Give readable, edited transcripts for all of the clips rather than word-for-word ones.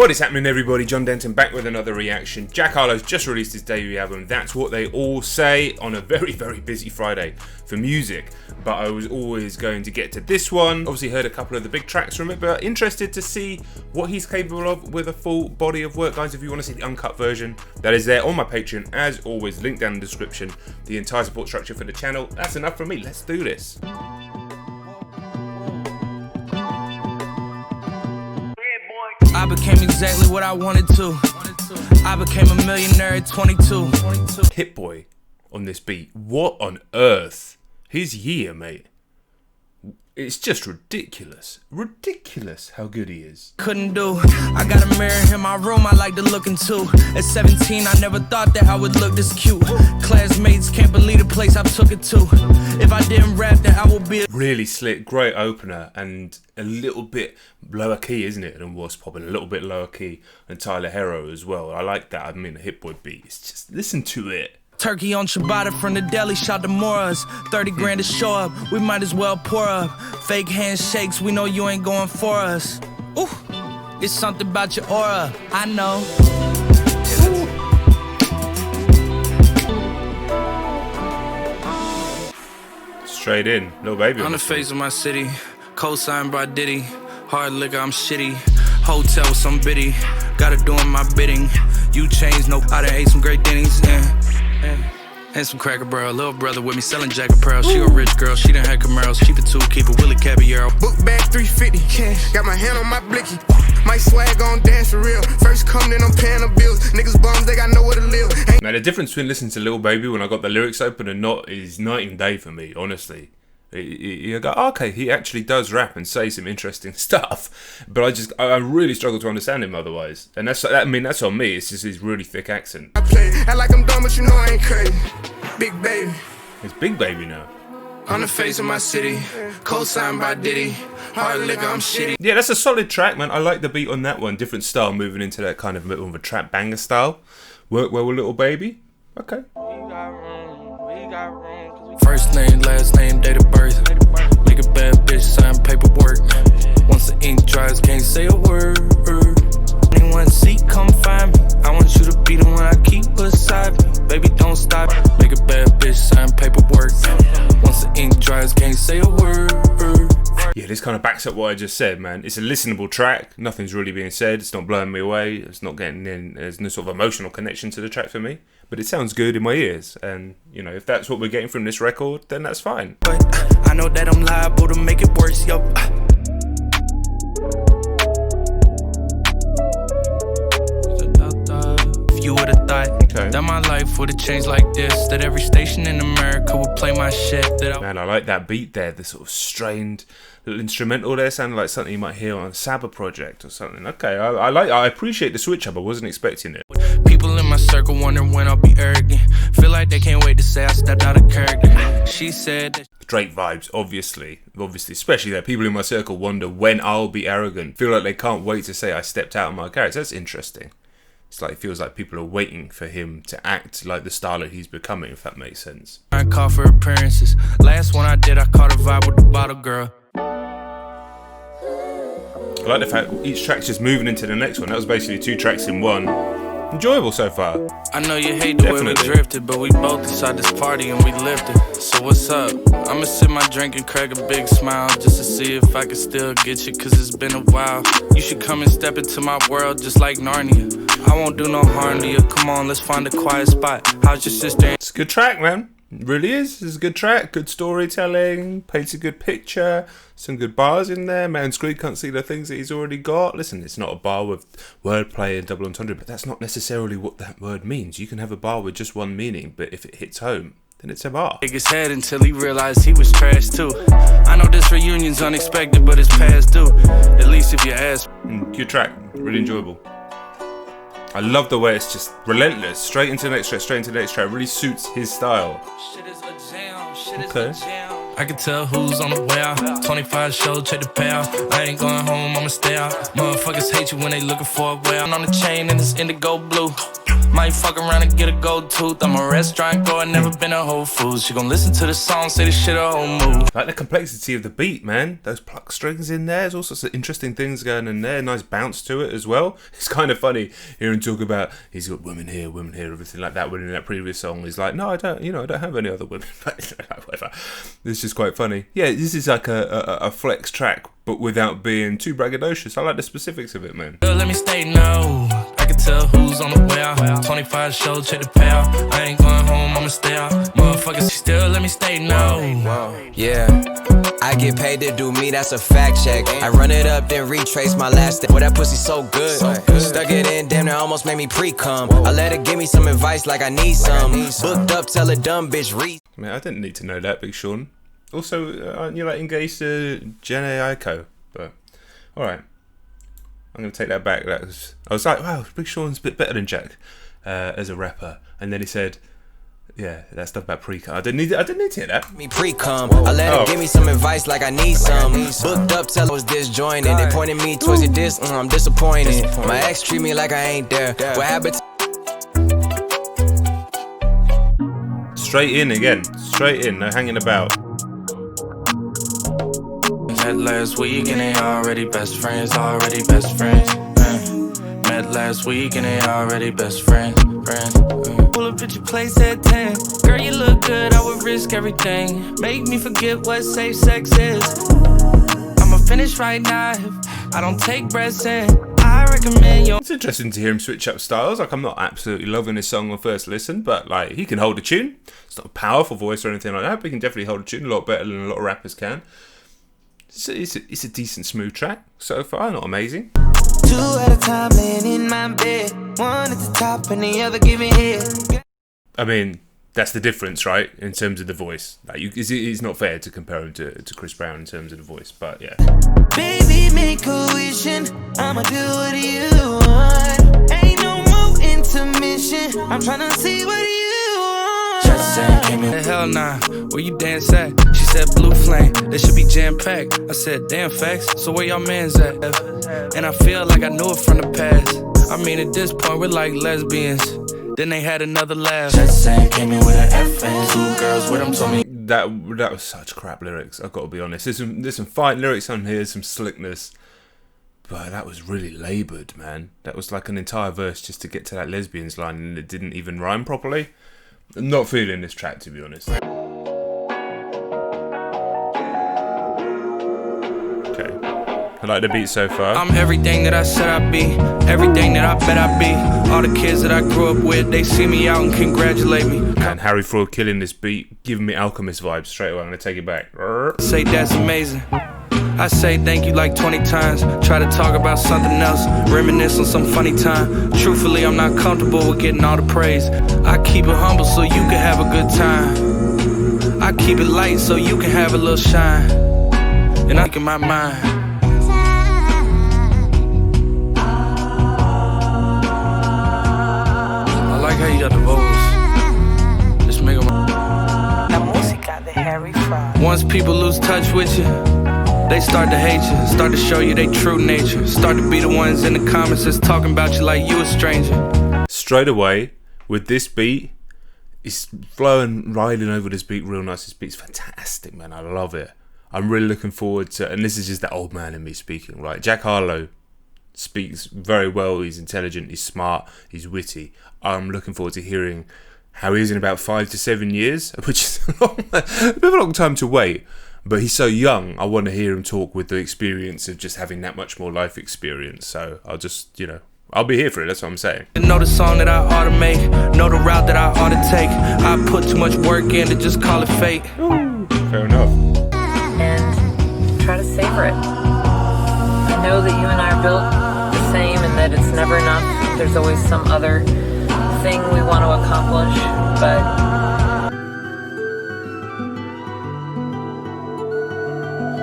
What is happening, everybody? John Denton back with another reaction. Jack Harlow's just released his debut album, That's What They All Say, on a very, very busy Friday for music. But I was always going to get to this one. Obviously heard a couple of the big tracks from it, but interested to see what he's capable of with a full body of work. Guys, if you want to see the uncut version, that is there on my Patreon. As always, link down in the description. The entire support structure for the channel. That's enough from me. Let's do this. I became exactly what I wanted to. I became a millionaire at 22. Hit Boy on this beat. What on earth? His year, mate. It's just ridiculous. Ridiculous how good he is. Couldn't do. I got a mirror in my room I like to look into. At 17, I never thought that I would look this cute. Classmates can't believe the place I took it to. If I didn't rap, then I would be really slick, great opener, and a little bit lower key, isn't it, than what's popping? A little bit lower key than Tyler Herro as well. I like that. I mean, a Hit Boy beat. It's just, listen to it. Turkey on ciabatta from the deli, shot to Moras. 30 grand to show up, we might as well pour up. Fake handshakes, we know you ain't going for us. Ooh, it's something about your aura, I know. Straight in, Lil Baby. On the face of my city, co-signed by Diddy. Hard liquor, I'm shitty. Hotel with some biddy, gotta doing my bidding. You changed, no, I done ate some great dinnings, and some Cracker Barrel. Little brother with me selling Jack Apparel. She a rich girl, she done had Camaros. Cheap it too, keep it Willie Caballero. Book bag 350, cash. Got my hand on my blicky. My swag on dance for real. First come, then I'm paying the bills. Niggas bums, they got nowhere to live. Now the difference between listening to Lil Baby when I got the lyrics open and not is night and day for me, honestly. You go, okay, he actually does rap and say some interesting stuff, but I really struggle to understand him otherwise, and that's on me. It's just his really thick accent. I play, act like I'm dumb, but you know I ain't crazy. Big Baby. It's Big Baby now. On the face of my city, co-signed by Diddy. Hard liquor, I'm shitty. Yeah, that's a solid track, man. I like the beat on that one. Different style, moving into that kind of bit of a trap banger style. Work well with Lil Baby. Okay. First name, last name, date of birth. Make a bad bitch sign paperwork. Once the ink dries, can't say a word. Anyone see, come find me. I want you to be the one I keep beside me. Baby, don't stop. Make a bad bitch sign paperwork. Once the ink dries, can't say a word. Yeah, this kind of backs up what I just said, man. It's a listenable track. Nothing's really being said. It's not blowing me away. It's not getting in. There's no sort of emotional connection to the track for me. But it sounds good in my ears. And, you know, if that's what we're getting from this record, then that's fine. But I know that I'm liable to make it worse, yo. If you would've thought that my life would've changed like this, that every station in America would play my shit. Man, I like that beat there. The sort of strained little instrumental there, sounded like something you might hear on a Saba project or something. Okay, I appreciate the switch up. I wasn't expecting it. People in my circle wonder when I'll be arrogant. Feel like they can't wait to say I stepped out of character. She said that Drake vibes, obviously, especially that people in my circle wonder when I'll be arrogant. Feel like they can't wait to say I stepped out of my character. That's interesting. It's like, it feels like people are waiting for him to act like the star that he's becoming, if that makes sense. I call for appearances. Last one I did, I caught a vibe with the bottle girl. I like the fact each track's just moving into the next one. That was basically 2 tracks in one. Enjoyable so far. I know you hate the way we drifted, but we both inside this party and we lifted. So what's up? I'ma sip my drink and crack a big smile just to see if I can still get you, cause it's been a while. You should come and step into my world just like Narnia. I won't do no harm to you. Come on, let's find a quiet spot. How's your sister? It's a good track, man. It really is. It's a good track. Good storytelling. Paints a good picture. Some good bars in there. Man, Screed can't see the things that he's already got. Listen, it's not a bar with wordplay and double entendre, but that's not necessarily what that word means. You can have a bar with just one meaning, but if it hits home, then it's a bar. Take his head until he realized he was trash too. I know this reunion's unexpected, but it's past due. At least if you ask. Good track. Really enjoyable. I love the way it's just relentless. Straight into the next track, straight into the next track. Really suits his style. Okay. I can tell who's on the way out. 25 shows, check the payout. I ain't going home, I'ma stay out. Motherfuckers hate you when they looking for a way out. I'm on the chain and it's indigo blue. Might fuck around and get a gold tooth. I'm a restaurant goer, never been a Whole Foods. She gon' listen to the song, say this shit a whole move. Like the complexity of the beat, man. Those pluck strings in there. There's all sorts of interesting things going in there. Nice bounce to it as well. It's kind of funny hearing him talk about he's got women here, everything like that. When in that previous song, he's like, no, I don't have any other women. Whatever. It's just quite funny. Yeah, this is like a flex track, but without being too braggadocious. I like the specifics of it, man. Let me stay no. I can tell who's on the way out. 25 shows, check the payout. I ain't going home, I'ma stay out. Motherfuckers still let me stay no. Yeah, I get paid to do me, that's a fact check. I run it up, then retrace my last step. Boy, that pussy so good. Stuck it in, damn, that almost made me pre-cum. I let her give me some advice like I need some. Booked up, tell a dumb bitch read. Man, I didn't need to know that, Big Sean. Also, aren't you like engaged to Jenny Aiko? But alright, I'm gonna take that back. I was like, wow, Big Sean's a bit better than Jack as a rapper. And then he said, yeah, that stuff about pre-cum. I didn't need to hear that. Me pre-cum. I let her give me some advice like I need some. Booked up, tell her I was disjointed. They pointed me towards your disc, I'm disappointed. My ex treat me like I ain't there. What happened to Straight in again. Straight in, no hanging about. Met last week and they already best friends, Met last week and they already best friends. Pull up at your place at 10. Girl, you look good, I would risk everything. Make me forget what safe sex is. I'ma finish right now if I don't take breaths in. I recommend you. It's interesting to hear him switch up styles. Like, I'm not absolutely loving his song on first listen, but like, he can hold a tune. It's not a powerful voice or anything like that, but he can definitely hold a tune a lot better than a lot of rappers can. It's a decent, smooth track so far, not amazing. 2 at a time laying in my bed. One at the top and the other giving head. I mean, that's the difference, right? In terms of the voice. Like, it's not fair to compare him to Chris Brown in terms of the voice, but yeah. Baby, make a wishing. I'ma do what you want. Ain't no more intermission. I'm tryna see what you want. Just saying, came in. Hell nah, where you dance at? She said blue flame, it should be jam-packed. I said, damn facts, so where y'all mans at? And I feel like I knew it from the past. I mean, at this point, we're like lesbians. Then they had another laugh. Just saying, came in with an F and 2 girls with them told me. That was such crap lyrics, I've got to be honest. There's some fine lyrics on here, some slickness. But that was really laboured, man. That was like an entire verse just to get to that lesbians line, and it didn't even rhyme properly. I'm not feeling this track, to be honest. I like the beat so far. I'm everything that I said I'd be, everything that I bet I'd be. All the kids that I grew up with, they see me out and congratulate me. And Harry Fraud killing this beat, giving me Alchemist vibes straight away. I'm gonna take it back. Say that's amazing. I say thank you like 20 times. Try to talk about something else, reminisce on some funny time. Truthfully, I'm not comfortable with getting all the praise. I keep it humble so you can have a good time. I keep it light so you can have a little shine. And I think in my mind. How you got the vocals? Just make them. La música de Harry Fraud. Once people lose touch with you, they start to hate you, start to show you their true nature, start to be the ones in the comments that's talking about you like you a stranger. Straight away, with this beat, it's flowing, riding over this beat real nice. This beat's fantastic, man. I love it. I'm really looking forward to, and this is just that old man in me speaking, right? Jack Harlow speaks very well. He's intelligent, he's smart, he's witty. I'm looking forward to hearing how he is in about 5 to 7 years, which is a bit of a long time to wait. But he's so young, I want to hear him talk with the experience of just having that much more life experience. So I'll just, I'll be here for it, that's what I'm saying. Know the song that I ought to make, know the route that I ought to take. I put too much work in to just call it fate. Ooh, fair enough. And try to savor it. I know that you and I are built the same and that it's never enough. There's always some other thing we want to accomplish, but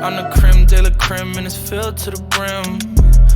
I'm the creme de la creme and it's filled to the brim.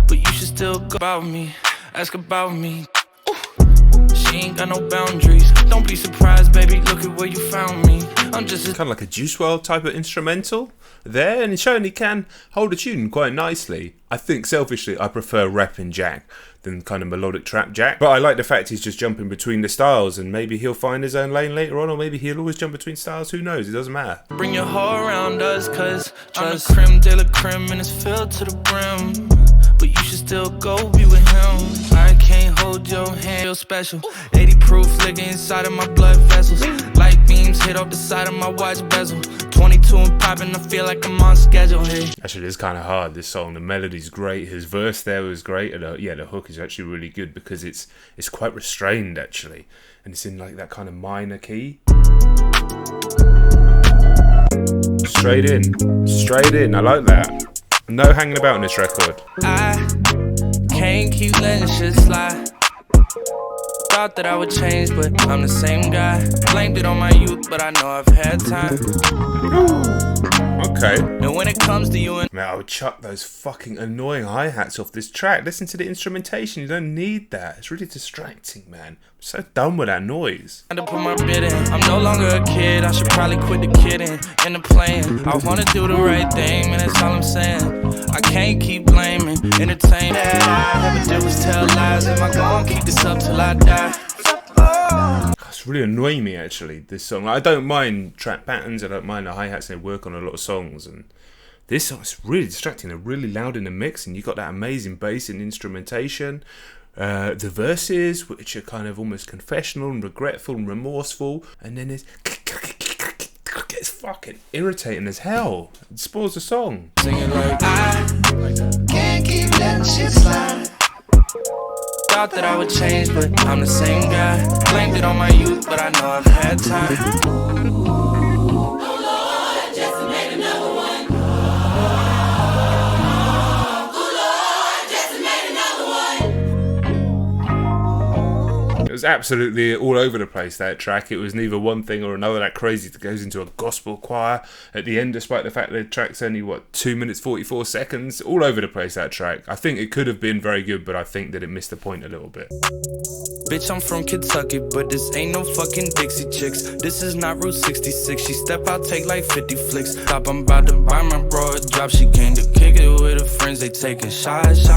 But you should still go about me, ask about me. Ooh. She ain't got no boundaries. Don't be surprised, baby, look at where you found me. I'm just kind of like a Juice WRLD type of instrumental there, and it's showing he can hold a tune quite nicely. I think selfishly I prefer rapping Jack than kind of melodic trap Jack. But I like the fact he's just jumping between the styles, and maybe he'll find his own lane later on, or maybe he'll always jump between styles. Who knows? It doesn't matter. Bring your hoe around us, cause I'm the creme de la creme and it's filled to the brim. But you should still go be with him. I can't hold your hand, you're special. 80 proof liquor inside of my blood vessels. Light beams hit off the side of my watch bezel. 22 and popping, I feel like I'm on schedule. Hey. Actually, it's kind of hard, this song. The melody's great. His verse there was great. And the hook is actually really good because it's quite restrained, actually. And it's in like that kind of minor key. Straight in. I like that. No hanging about on this record. I can't keep letting shit slide. Thought that I would change, but I'm the same guy. Blamed it on my youth, but I know I've had time. Okay. And when it comes to you and man, I would chuck those fucking annoying hi-hats off this track. Listen to the instrumentation. You don't need that. It's really distracting, man. I'm so done with that noise. to put my bid in. I'm no longer a kid. I should probably quit the kidding and the playing. I wanna do the right thing, man. That's all I'm saying. I can't keep blaming, entertaining. All I ever do is tell lies. Am I gonna keep this up till I die? It's really annoying me, actually, this song. I don't mind track patterns. I don't mind the hi-hats. They work on a lot of songs. And this song is really distracting. They're really loud in the mix. And you got that amazing bass and instrumentation. The verses, which are kind of almost confessional and regretful and remorseful. And then it's fucking irritating as hell. It spoils the song. Singing like I can't keep letting shit slide. Thought that I would change, but I'm the same guy. Blamed it on my youth, but I know I've had time. Oh Lord, just made another one. Oh Lord, just made another one. It was absolutely all over the place, that track. It was neither one thing or another. That crazy that goes into a gospel choir at the end, despite the fact that the track's only 2 minutes 44 seconds. All over the place, that track. I think it could have been very good, but I think that it missed the point a little bit. Bitch, I'm from Kentucky, but this ain't no fucking Dixie Chicks. This is not Route 66. She step out, take like 50 flicks. Stop, I'm about to buy my bro a drop. She came to kick it with her friends. They taking shots.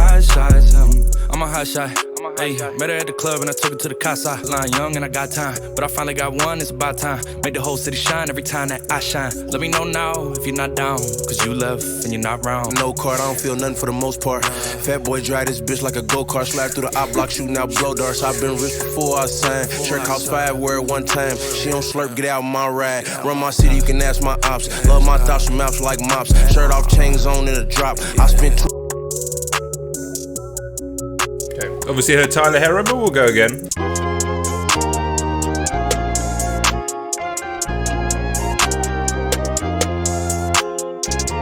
I'm a hot shot. Hey, met her at the club and I took her to the casa. Line young and I got time, but I finally got one, it's about time. Make the whole city shine every time that I shine. Let me know now if you're not down, cause you left and you're not round. No card, I don't feel nothing for the most part. Fat boy drive this bitch like a go-kart. Slide through the op block, shooting out blow darts. I've been rich before I signed. Trick house 5, wear it one time. She don't slurp, get out my ride. Run my city, you can ask my ops. Love my thoughts from maps like mops. Shirt off, chains on in a drop. I spent Obviously heard Tyler Herro, but we'll go again.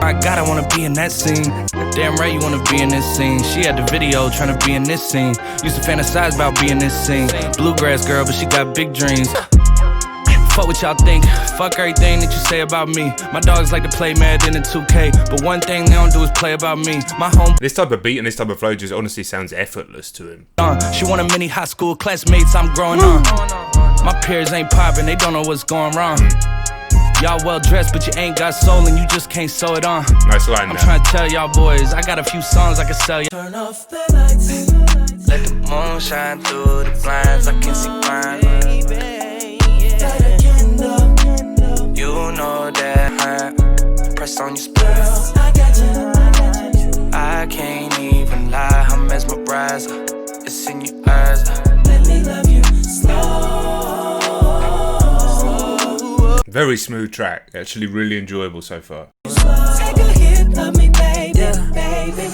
My God, I wanna be in that scene. Damn right you wanna be in this scene. She had the video tryna be in this scene. Used to fantasize about being this scene. Bluegrass girl, but she got big dreams. Fuck what y'all think, fuck everything that you say about me. My dogs like to play Madden in 2K, but one thing they don't do is play about me. My home. This type of beat and this type of flow just honestly sounds effortless to him. She want a mini high school classmates, I'm growing on. My peers ain't popping, they don't know what's going wrong. Y'all well dressed, but you ain't got soul and you just can't sew it on. Nice line. I'm trying to tell y'all boys, I got a few songs I can sell you. Turn off the lights. Let the moon shine through the blinds, I can see mine. You know that I press on your spell. I can't even lie, I'm mesmerized. It's in your eyes. Let me love you slow. Very smooth track. Actually really enjoyable so far. Take a hit, love me, baby, baby.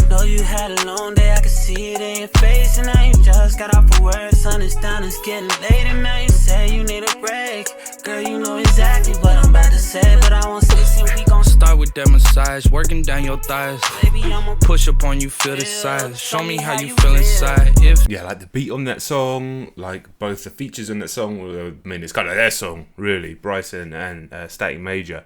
Know you had a long day, I can see it in your face. And now you just got off of work, sun is down, it's getting late. And now you say you need a break. Girl, you know exactly what I'm about to say, but I won't say it, we gon' start with that massage, working down your thighs. Baby, I'ma push up on you, feel the size. Show me how you feel inside. Yeah, like the beat on that song, like both the features on that song. I mean, it's kind of their song, really, Bryson and Static Major.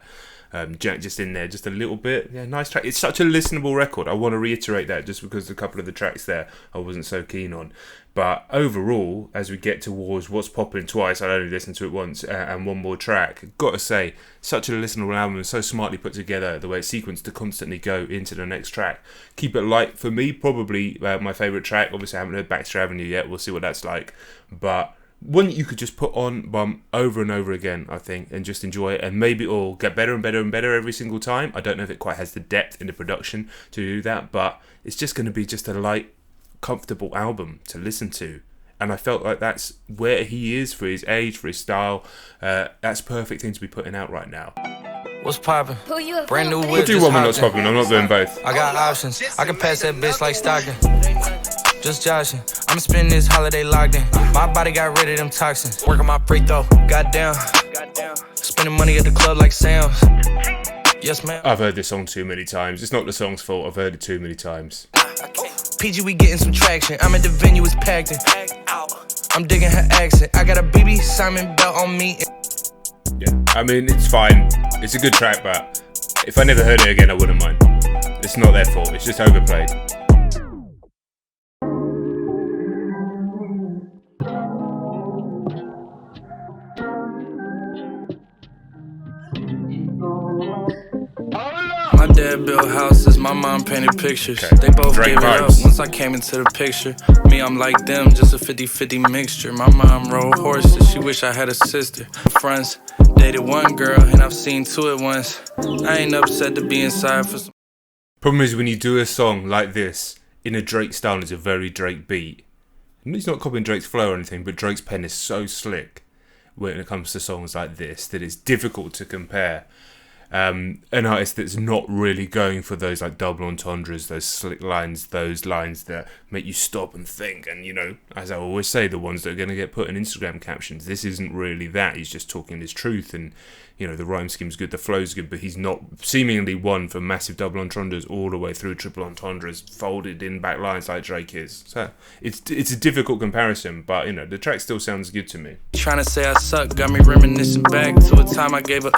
Jack just in there just a little bit. Yeah, nice track. It's such a listenable record. I want to reiterate that just because a couple of the tracks there I wasn't so keen on. But overall, as we get towards What's Poppin' twice, I only listened to it once, and one more track, got to say, such a listenable album, so smartly put together, the way it's sequenced to constantly go into the next track. Keep It Light, for me, probably my favourite track. Obviously, I haven't heard Baxter Avenue yet. We'll see what that's like. But one you could just put on bump over and over again, I think, and just enjoy it, and maybe it'll get better and better and better every single time. I don't know if it quite has the depth in the production to do that, but it's just going to be just a light, comfortable album to listen to. And I felt like that's where he is for his age, for his style. That's a perfect thing to be putting out right now. What's poppin'? Brand new I'll whip. do one when What's Poppin'. I'm not doing both. I got options. I can pass that bitch like Stockton. Just joshing. I'm spending this holiday locked in. My body got rid of them toxins. Working my free throw. Goddamn. Spending money at the club like Sam's. Yes, ma'am. I've heard this song too many times. It's not the song's fault. I've heard it too many times. PG, we getting some traction. I'm at the venue, it's packed in. I'm digging her accent. I got a BB Simon belt on me. Yeah, I mean, it's fine. It's a good track, but if I never heard it again, I wouldn't mind. It's not their fault. It's just overplayed. My dad built houses, my mom painted pictures. Okay. They both Drake gave it up vibes. once I came into the picture. Me, I'm like them, just a 50-50 mixture. My mom rode horses, she wish I had a sister. Friends, dated one girl, and I've seen two at once. I ain't upset to be inside for some. Problem is, when you do a song like this in a Drake style, it's a very Drake beat. And he's not copying Drake's flow or anything, but Drake's pen is so slick when it comes to songs like this that it's difficult to compare an artist that's not really going for those like double entendres, those slick lines, those lines that make you stop and think. And, you know, as I always say, the ones that are going to get put in Instagram captions. This isn't really that. He's just talking his truth, and, you know, the rhyme scheme's good, the flow's good, but he's not seemingly one for massive double entendres all the way through triple entendres, folded in back lines like Drake is. So it's a difficult comparison, but, you know, the track still sounds good to me. Trying to say I suck, got me reminiscing back to a time I gave up.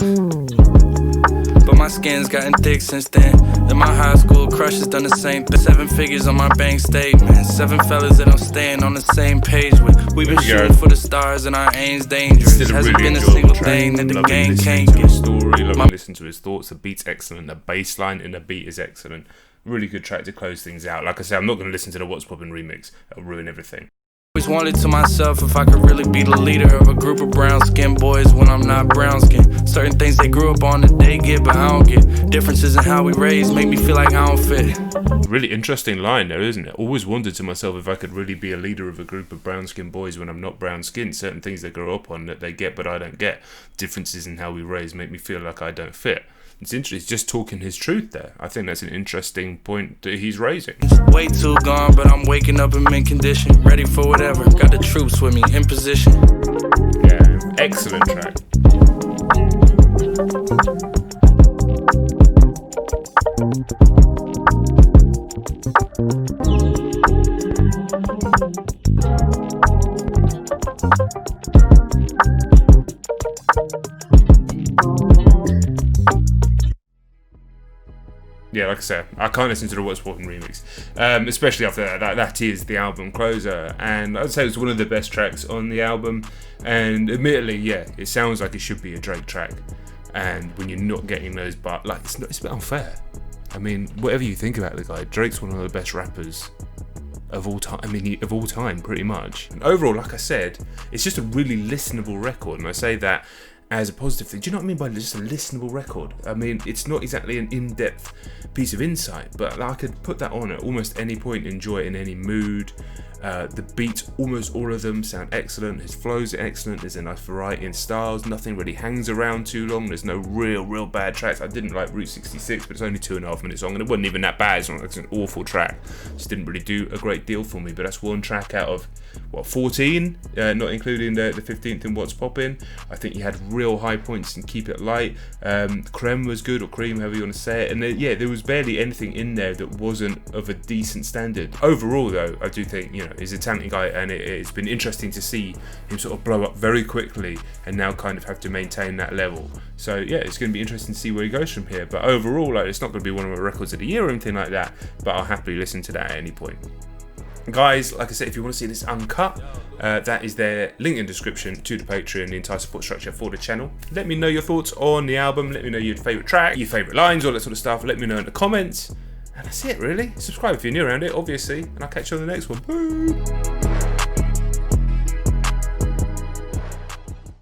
But my skin's gotten thick since then. And my high school crush has done the same thing. 7 figures on my bank statement. 7 fellas that I'm staying on the same page with. We've been shooting for the stars and our aim's dangerous. Hasn't been a single thing that the gang can't get. Story, love listening to his thoughts. The beat's excellent. The bass line in the beat is excellent. Really good track to close things out. Like I said, I'm not going to listen to the What's Poppin' remix. It'll ruin everything. Always wanted to myself if I could really be the leader of a group of brown skinned boys when I'm not brown skinned. Certain things they grew up on that they get, but I don't get. Differences in how we raised make me feel like I don't fit. Really interesting line there, isn't it? Always wondered to myself if I could really be a leader of a group of brown skinned boys when I'm not brown skinned. Certain things they grow up on that they get, but I don't get. Differences in how we raise make me feel like I don't fit. It's interesting. He's just talking his truth there. I think that's an interesting point that he's raising. Way too gone, but I'm waking up in mint condition. Ready for whatever. Got the troops with me in position. Yeah, excellent track. Yeah, like I said, I can't listen to the What's Poppin' remix, especially after that. That is the album closer, and I'd say it's one of the best tracks on the album. And admittedly, yeah, it sounds like it should be a Drake track, and when you're not getting those, but like it's a bit unfair. I mean, whatever you think about the guy, Drake's one of the best rappers of all time. I mean, of all time, pretty much. And overall, like I said, it's just a really listenable record, and I say that as a positive thing. Do you know what I mean by just a listenable record? I mean, it's not exactly an in-depth piece of insight, but I could put that on at almost any point, enjoy it in any mood. The beats, almost all of them sound excellent. His flows are excellent. There's a nice variety in styles. Nothing really hangs around too long. There's no real bad tracks. I didn't like Route 66, but it's only 2.5 minutes long, and it wasn't even that bad. It's not like it's an awful track. Just didn't really do a great deal for me. But that's one track out of 14, not including the 15th in What's Poppin'. I think he had real high points in Keep It Light. Creme was good, or Cream, however you want to say it. And there was barely anything in there that wasn't of a decent standard. Overall, though, I do think, he's a talented guy, and it's been interesting to see him sort of blow up very quickly and now kind of have to maintain that level. So yeah, it's going to be interesting to see where he goes from here. But overall, like, it's not going to be one of my records of the year or anything like that, but I'll happily listen to that at any point. Guys, like I said, if you want to see this uncut, that is their link in the description to the Patreon, the entire support structure for the channel. Let me know your thoughts on the album. Let me know your favourite track, your favourite lines, all that sort of stuff. Let me know in the comments. And that's it, really. Subscribe if you're new around it, obviously. And I'll catch you on the next one. Bye.